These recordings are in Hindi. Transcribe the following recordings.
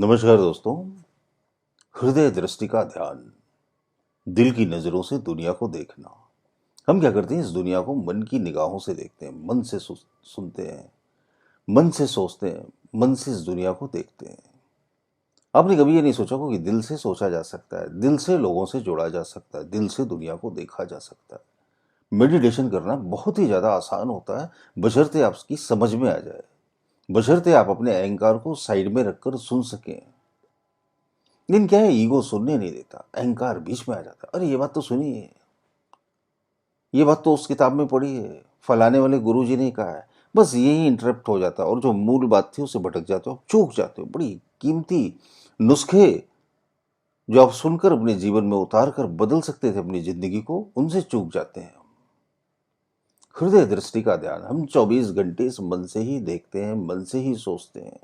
नमस्कार दोस्तों। हृदय दृष्टि का ध्यान, दिल की नजरों से दुनिया को देखना। हम क्या करते हैं, इस दुनिया को मन की निगाहों से देखते हैं, मन से सुनते हैं, मन से सोचते हैं, मन से इस दुनिया को देखते हैं। आपने कभी ये नहीं सोचा हो कि दिल से सोचा जा सकता है, दिल से लोगों से जोड़ा जा सकता है, दिल से दुनिया को देखा जा सकता है। मेडिटेशन करना बहुत ही ज्यादा आसान होता है, बशर्ते आपकी समझ में आ जाए, बशर्ते आप अपने अहंकार को साइड में रखकर सुन सकें। लेकिन क्या है, ईगो सुनने नहीं देता, अहंकार बीच में आ जाता है। अरे ये बात तो सुनी है, ये बात तो उस किताब में पढ़ी है, फलाने वाले गुरु जी ने कहा है। बस यही इंटरप्ट हो जाता है और जो मूल बात थी उससे भटक जाते हो, चूक जाते हो। बड़ी कीमती नुस्खे जो आप सुनकर अपने जीवन में उतार कर बदल सकते थे अपनी जिंदगी को, उनसे चूक जाते हैं। हृदय दृष्टि का ध्यान, हम 24 घंटे इस मन से ही देखते हैं, मन से ही सोचते हैं,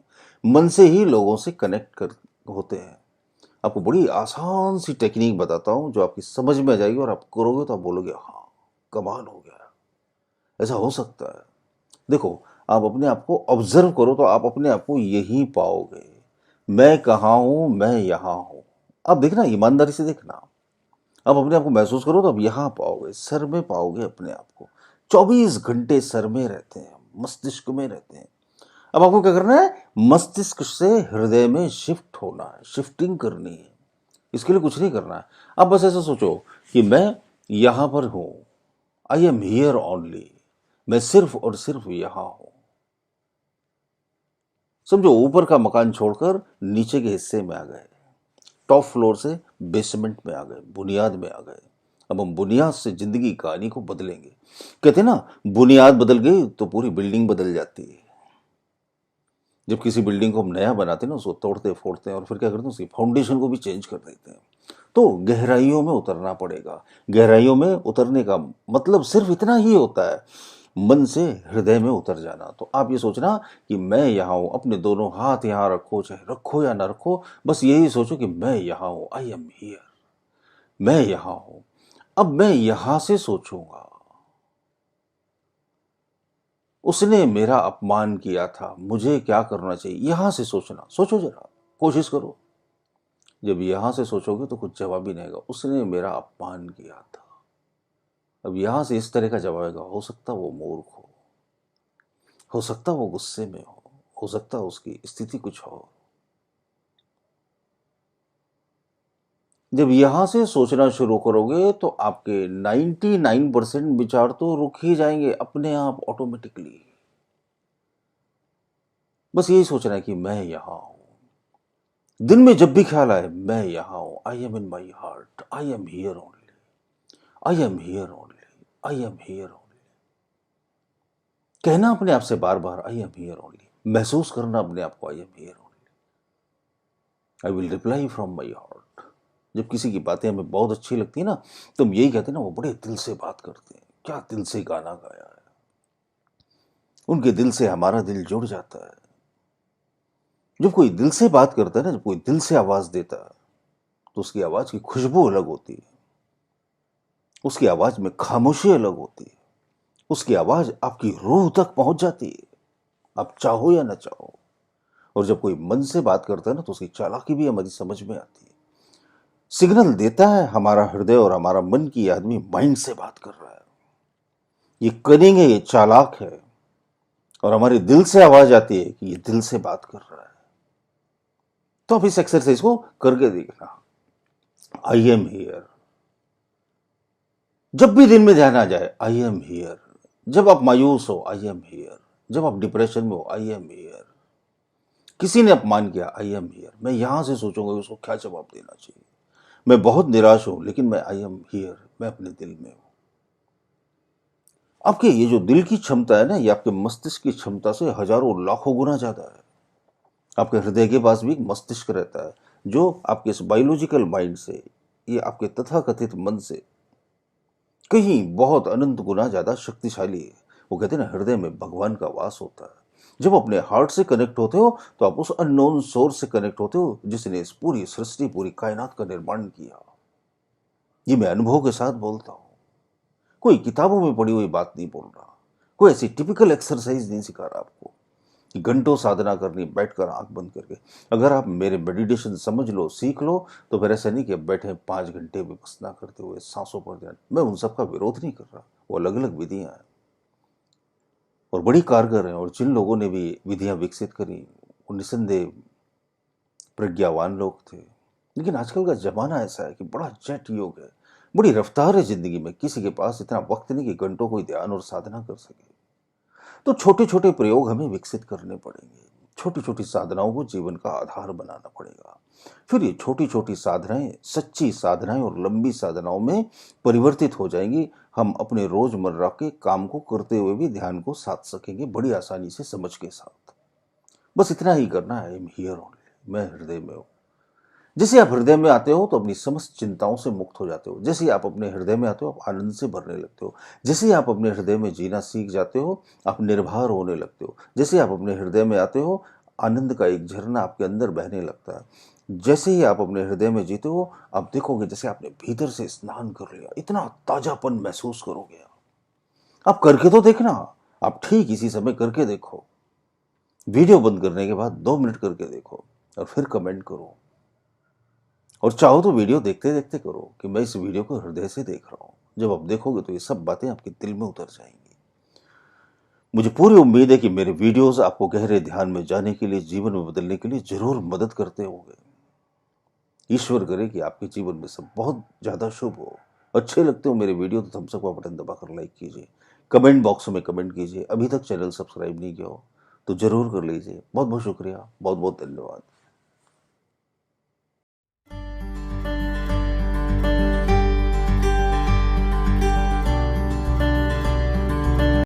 मन से ही लोगों से कनेक्ट कर होते हैं। आपको बड़ी आसान सी टेक्निक बताता हूं जो आपकी समझ में आ जाएगी और आप करोगे तो आप बोलोगे हाँ, कमाल हो गया, ऐसा हो सकता है। देखो, आप अपने आप को ऑब्जर्व करो तो आप अपने आप को यही पाओगे। मैं कहाँ हूं, मैं यहां हूं। अब देखना, ईमानदारी से देखना, आप अपने आप को महसूस करो तो आप यहां पाओगे, सर में पाओगे अपने आप को। 24 घंटे सर में रहते हैं, मस्तिष्क में रहते हैं। अब आपको क्या करना है, मस्तिष्क से हृदय में शिफ्ट होना है, शिफ्टिंग करनी है। इसके लिए कुछ नहीं करना है। आप बस ऐसा सोचो कि मैं यहां पर हूं, आई एम हियर ओनली, मैं सिर्फ और सिर्फ यहां हूं। समझो, ऊपर का मकान छोड़कर नीचे के हिस्से में आ गए, टॉप फ्लोर से बेसमेंट में आ गए, बुनियाद में आ गए। अब हम बुनियाद से जिंदगी की कहानी को बदलेंगे। कहते ना, बुनियाद बदल गई तो पूरी बिल्डिंग बदल जाती है। जब किसी बिल्डिंग को हम नया बनाते हैं ना, उसको तोड़ते फोड़ते हैं और फिर क्या करते हैं, उसकी फाउंडेशन को भी चेंज कर देते हैं। तो गहराइयों में उतरना पड़ेगा। गहराइयों में उतरने का मतलब सिर्फ इतना ही होता है, मन से हृदय में उतर जाना। तो आप ये सोचना कि मैं यहाँ हूं, अपने दोनों हाथ यहाँ रखो, चाहे रखो या ना रखो, बस यही सोचो कि मैं यहाँ हूं, आई एम हियर, मैं यहाँ हूं। अब मैं यहां से सोचूंगा, उसने मेरा अपमान किया था, मुझे क्या करना चाहिए, यहां से सोचना। सोचो जरा, कोशिश करो। जब यहां से सोचोगे तो कुछ जवाब ही नहीं आएगा, उसने मेरा अपमान किया था। अब यहां से इस तरह का जवाब आएगा, हो सकता वो मूर्ख हो सकता वो गुस्से में हो सकता उसकी स्थिति कुछ हो। जब यहां से सोचना शुरू करोगे तो आपके 99% विचार तो रुक ही जाएंगे अपने आप, ऑटोमेटिकली। बस यही सोचना है कि मैं यहां हूं। दिन में जब भी ख्याल आए, मैं यहां हूं, I am in my heart, I am here only, I am here only, I am here only. कहना अपने आप से बार बार, आई एम हियर ओनली। महसूस करना अपने आप को, I am here only, I will reply from my heart. जब किसी की बातें हमें बहुत अच्छी लगती है ना, तो हम यही कहते हैं ना, वो बड़े दिल से बात करते हैं, क्या दिल से गाना गाया है। उनके दिल से हमारा दिल जुड़ जाता है। जब कोई दिल से बात करता है ना, जब कोई दिल से आवाज देता है, तो उसकी आवाज की खुशबू अलग होती है, उसकी आवाज में खामोशी अलग होती है, उसकी आवाज आपकी रूह तक पहुंच जाती है, आप चाहो या ना चाहो। और जब कोई मन से बात करता है ना, तो उसकी चालाकी भी हमारी समझ में आती है। सिग्नल देता है हमारा हृदय और हमारा मन की ये आदमी माइंड से बात कर रहा है, ये कनिंग है, ये चालाक है। और हमारे दिल से आवाज आती है कि ये दिल से बात कर रहा है। तो आप इस एक्सरसाइज को करके देखना, आई एम हियर। जब भी दिन में ध्यान आ जाए, आई एम हियर। जब आप मायूस हो, आई एम हियर। जब आप डिप्रेशन में हो, आई एम हियर। किसी ने अपमान किया, आई एम हियर। मैं यहां से सोचूंगा उसको क्या जवाब देना चाहिए। मैं बहुत निराश हूं, लेकिन मैं आई एम हियर, मैं अपने दिल में हूं। आपके ये जो दिल की क्षमता है ना, ये आपके मस्तिष्क की क्षमता से हजारों लाखों गुना ज्यादा है। आपके हृदय के पास भी एक मस्तिष्क रहता है, जो आपके इस बायोलॉजिकल माइंड से, ये आपके तथाकथित मन से कहीं बहुत अनंत गुना ज्यादा शक्तिशाली है। वो कहते हैं ना, हृदय में भगवान का वास होता है। जब अपने हार्ट से कनेक्ट होते हो तो आप उस अननोन सोर्स से कनेक्ट होते हो, जिसने इस पूरी सृष्टि, पूरी कायनात का निर्माण किया। ये मैं अनुभव के साथ बोलता हूं, कोई किताबों में पढ़ी हुई बात नहीं बोल रहा, कोई ऐसी टिपिकल एक्सरसाइज नहीं सिखा रहा आपको। कि घंटों साधना करनी बैठकर आंख बंद करके। अगर आप मेरे मेडिटेशन समझ लो, सीख लो, तो फिर ऐसा नहीं कि अब बैठे 5 घंटे विपश्यना करते हुए सांसों पर ध्यान। मैं उन सब का विरोध नहीं कर रहा, वो अलग अलग विधियां हैं और बड़ी कारगर हैं, और जिन लोगों ने भी विधियां विकसित करी वो निसंदेह प्रज्ञावान लोग थे। लेकिन आजकल का जमाना ऐसा है कि बड़ा जेट योग है, बड़ी रफ्तार है जिंदगी में, किसी के पास इतना वक्त नहीं कि घंटों कोई ध्यान और साधना कर सके। तो छोटे छोटे प्रयोग हमें विकसित करने पड़ेंगे, छोटी छोटी साधनाओं को जीवन का आधार बनाना पड़ेगा। फिर ये छोटी छोटी साधनाएं सच्ची साधनाएं और लंबी साधनाओं में परिवर्तित हो जाएंगी। हम अपने रोजमर्रा के काम को करते हुए भी ध्यान को साध सकेंगे बड़ी आसानी से, समझ के साथ। बस इतना ही करना है, आई एम हियर ओनली, मैं हृदय में हूँ। जैसे आप हृदय में आते हो तो अपनी समस्त चिंताओं से मुक्त हो जाते हो। जैसे ही आप अपने हृदय में आते हो आप आनंद से भरने लगते हो। जैसे ही आप अपने हृदय में जीना सीख जाते हो आप निर्भर होने लगते हो। जैसे ही आप अपने हृदय में आते हो आनंद का एक झरना आपके अंदर बहने लगता है। जैसे ही आप अपने हृदय में जीते हो आप देखोगे जैसे आपने भीतर से स्नान कर लिया, इतना ताजापन महसूस करोगे। आप करके तो देखना, आप ठीक इसी समय करके देखो। वीडियो बंद करने के बाद 2 मिनट करके देखो और फिर कमेंट करो। और चाहो तो वीडियो देखते देखते करो कि मैं इस वीडियो को हृदय से देख रहा हूं। जब आप देखोगे तो ये सब बातें आपके दिल में उतर जाएंगी। मुझे पूरी उम्मीद है कि मेरे वीडियोस आपको गहरे ध्यान में जाने के लिए, जीवन में बदलने के लिए जरूर मदद करते होंगे। ईश्वर करे कि आपके जीवन में सब बहुत ज्यादा शुभ हो। अच्छे लगते हो मेरे वीडियो तो थम्स अप का बटन दबाकर लाइक कीजिए, कमेंट बॉक्स में कमेंट कीजिए। अभी तक चैनल सब्सक्राइब नहीं किया हो तो जरूर कर लीजिए। बहुत बहुत शुक्रिया, बहुत बहुत धन्यवाद।